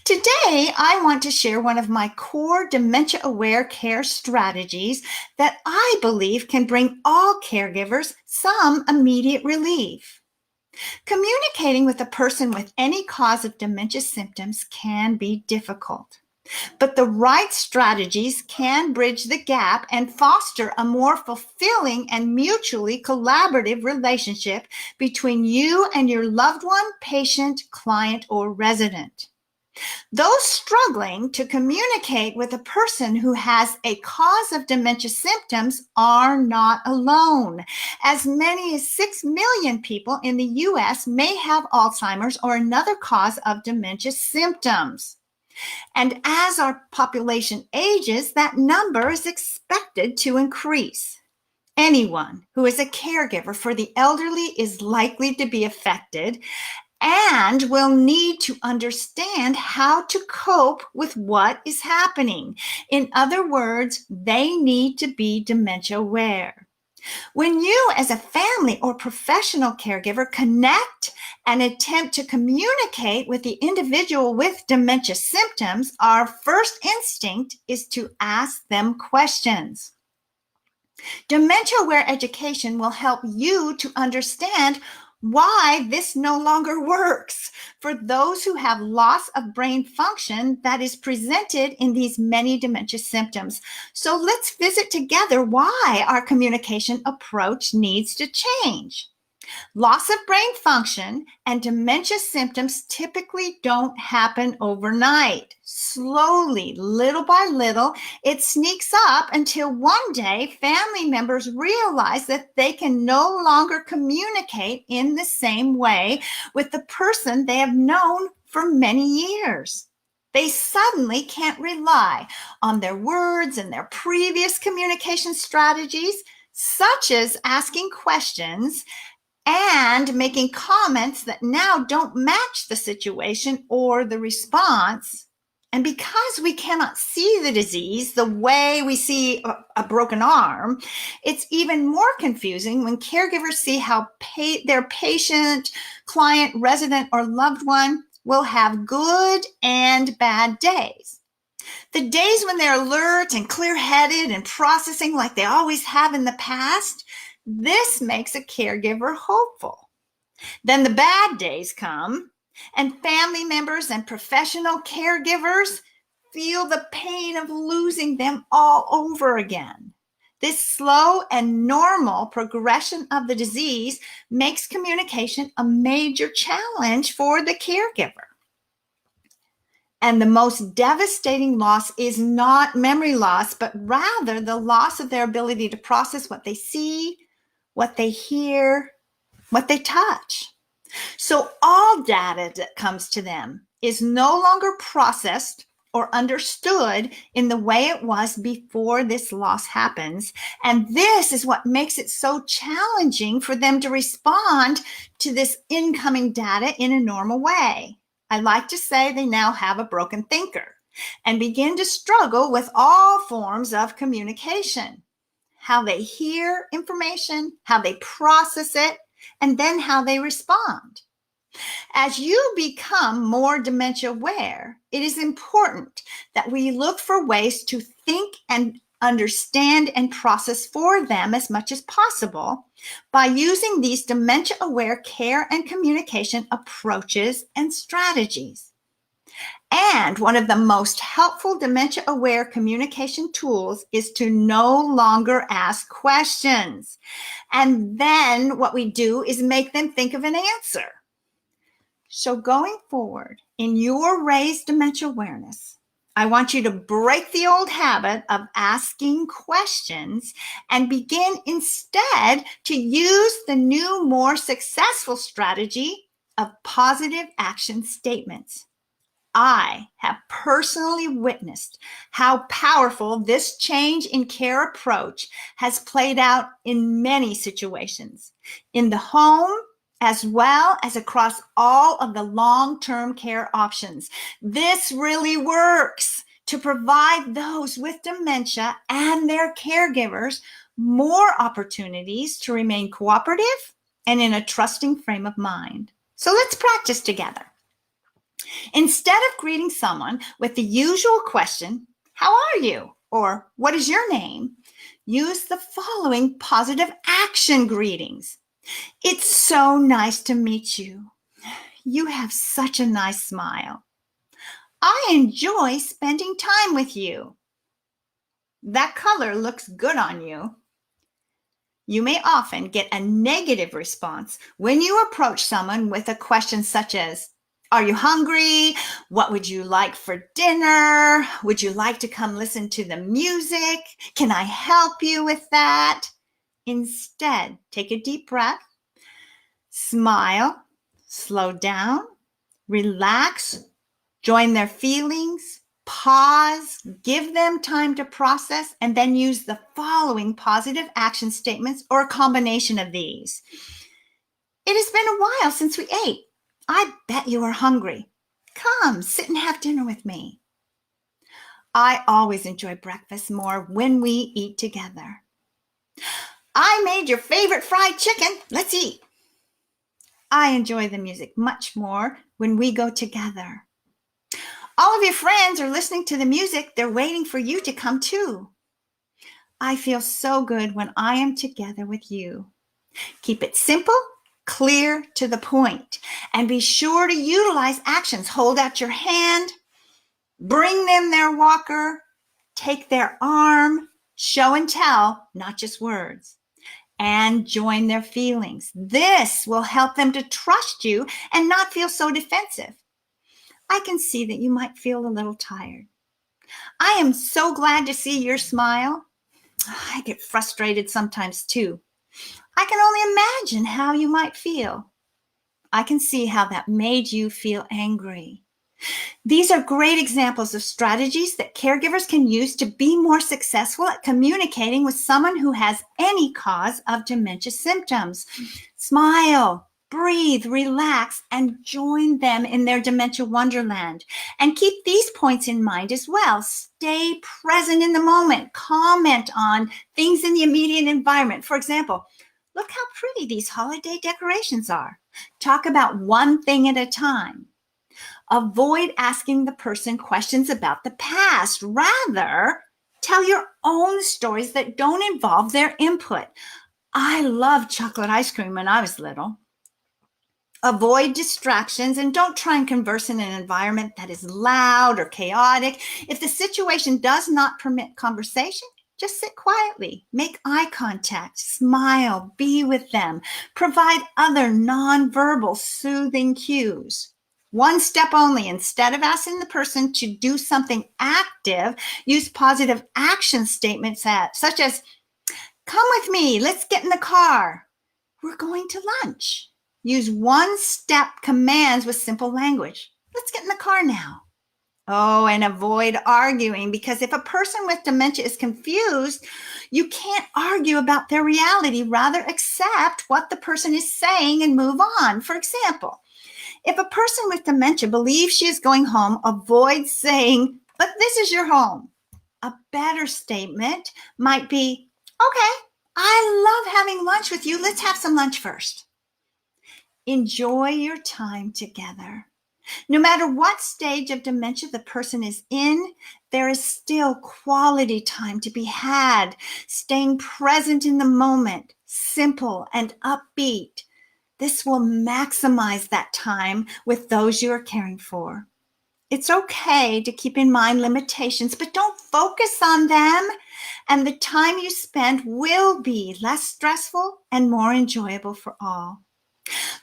Today, I want to share one of my core dementia-aware care strategies that I believe can bring all caregivers some immediate relief. Communicating with a person with any cause of dementia symptoms can be difficult, but the right strategies can bridge the gap and foster a more fulfilling and mutually collaborative relationship between you and your loved one, patient, client, or resident. Those struggling to communicate with a person who has a cause of dementia symptoms are not alone. As many as 6 million people in the U.S. may have Alzheimer's or another cause of dementia symptoms. And as our population ages, that number is expected to increase. Anyone who is a caregiver for the elderly is likely to be affected and will need to understand how to cope with what is happening. In other words, they need to be dementia aware. When you, as a family or professional caregiver, connect and attempt to communicate with the individual with dementia symptoms, our first instinct is to ask them questions. Dementia-aware education will help you to understand why this no longer works for those who have loss of brain function that is presented in these many dementia symptoms. So let's visit together why our communication approach needs to change. Loss of brain function and dementia symptoms typically don't happen overnight. Slowly, little by little, it sneaks up until one day family members realize that they can no longer communicate in the same way with the person they have known for many years. They suddenly can't rely on their words and their previous communication strategies, such as asking questions and making comments that now don't match the situation or the response. And because we cannot see the disease the way we see a broken arm, it's even more confusing when caregivers see how their patient, client, resident, or loved one will have good and bad days. The days when they're alert and clear-headed and processing like they always have in the past, this makes a caregiver hopeful. Then the bad days come, and family members and professional caregivers feel the pain of losing them all over again. This slow and normal progression of the disease makes communication a major challenge for the caregiver. And the most devastating loss is not memory loss, but rather the loss of their ability to process what they see, what they hear, what they touch. So all data that comes to them is no longer processed or understood in the way it was before this loss happens. And this is what makes it so challenging for them to respond to this incoming data in a normal way. I like to say they now have a broken thinker and begin to struggle with all forms of communication. How they hear information, how they process it, and then how they respond. As you become more dementia aware, it is important that we look for ways to think and understand and process for them as much as possible by using these dementia-aware care and communication approaches and strategies. And one of the most helpful dementia-aware communication tools is to no longer ask questions. And then what we do is make them think of an answer. So going forward, in your raised dementia awareness, I want you to break the old habit of asking questions and begin instead to use the new, more successful strategy of positive action statements. I have personally witnessed how powerful this change in care approach has played out in many situations, in the home, as well as across all of the long-term care options. This really works to provide those with dementia and their caregivers more opportunities to remain cooperative and in a trusting frame of mind. So let's practice together. Instead of greeting someone with the usual question, "How are you?" or "What is your name?" use the following positive action greetings. "It's so nice to meet you. You have such a nice smile. I enjoy spending time with you. That color looks good on you." You may often get a negative response when you approach someone with a question such as, "Are you hungry? What would you like for dinner? Would you like to come listen to the music? Can I help you with that?" Instead, take a deep breath, smile, slow down, relax, join their feelings, pause, give them time to process, and then use the following positive action statements or a combination of these. "It has been a while since we ate. I bet you are hungry. Come, sit and have dinner with me. I always enjoy breakfast more when we eat together. I made your favorite fried chicken. Let's eat. I enjoy the music much more when we go together. All of your friends are listening to the music. They're waiting for you to come too. I feel so good when I am together with you." Keep it simple, clear, to the point, and be sure to utilize actions. Hold out your hand, bring them their walker, take their arm, show and tell, not just words, and join their feelings. This will help them to trust you and not feel so defensive. I can see that you might feel a little tired. I am so glad to see your smile. I get frustrated sometimes too. I can only imagine how you might feel. I can see how that made you feel angry. These are great examples of strategies that caregivers can use to be more successful at communicating with someone who has any cause of dementia symptoms. Smile, breathe, relax, and join them in their dementia wonderland. And keep these points in mind as well. Stay present in the moment. Comment on things in the immediate environment. For example, "Look how pretty these holiday decorations are." Talk about one thing at a time. Avoid asking the person questions about the past. Rather, tell your own stories that don't involve their input. I loved chocolate ice cream when I was little. Avoid distractions and don't try and converse in an environment that is loud or chaotic. If the situation does not permit conversation, just sit quietly, make eye contact, smile, be with them, provide other nonverbal soothing cues. One step only. Instead of asking the person to do something active, use positive action statements such as, "Come with me, let's get in the car. We're going to lunch." Use one-step commands with simple language. "Let's get in the car now." Oh, and avoid arguing, because if a person with dementia is confused, you can't argue about their reality. Rather, accept what the person is saying and move on. For example, if a person with dementia believes she is going home, avoid saying, "But this is your home." A better statement might be, "Okay, I love having lunch with you. Let's have some lunch first." Enjoy your time together. No matter what stage of dementia the person is in, there is still quality time to be had. Staying present in the moment, simple and upbeat. This will maximize that time with those you are caring for. It's okay to keep in mind limitations, but don't focus on them. And the time you spend will be less stressful and more enjoyable for all.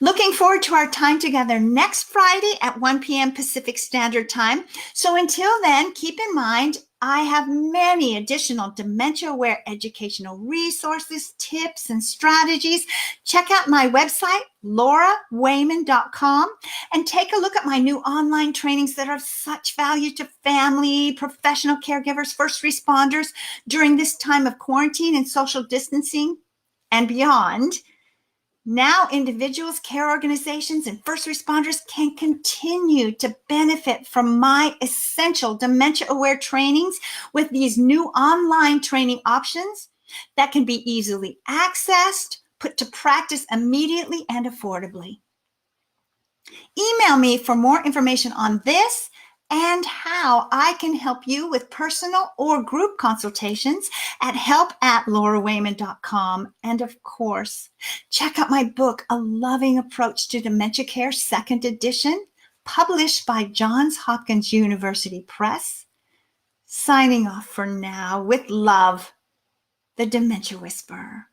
Looking forward to our time together next Friday at 1 p.m. Pacific Standard Time. So until then, keep in mind, I have many additional dementia-aware educational resources, tips, and strategies. Check out my website, laurawayman.com, and take a look at my new online trainings that are of such value to family, professional caregivers, first responders during this time of quarantine and social distancing and beyond. Now, individuals, care organizations, and first responders can continue to benefit from my essential dementia-aware trainings with these new online training options that can be easily accessed, put to practice immediately and affordably. Email me for more information on this and how I can help you with personal or group consultations at help@laurawayman.com. And of course, check out my book, A Loving Approach to Dementia Care, second edition, published by Johns Hopkins University Press. Signing off for now with love, the Dementia Whisperer.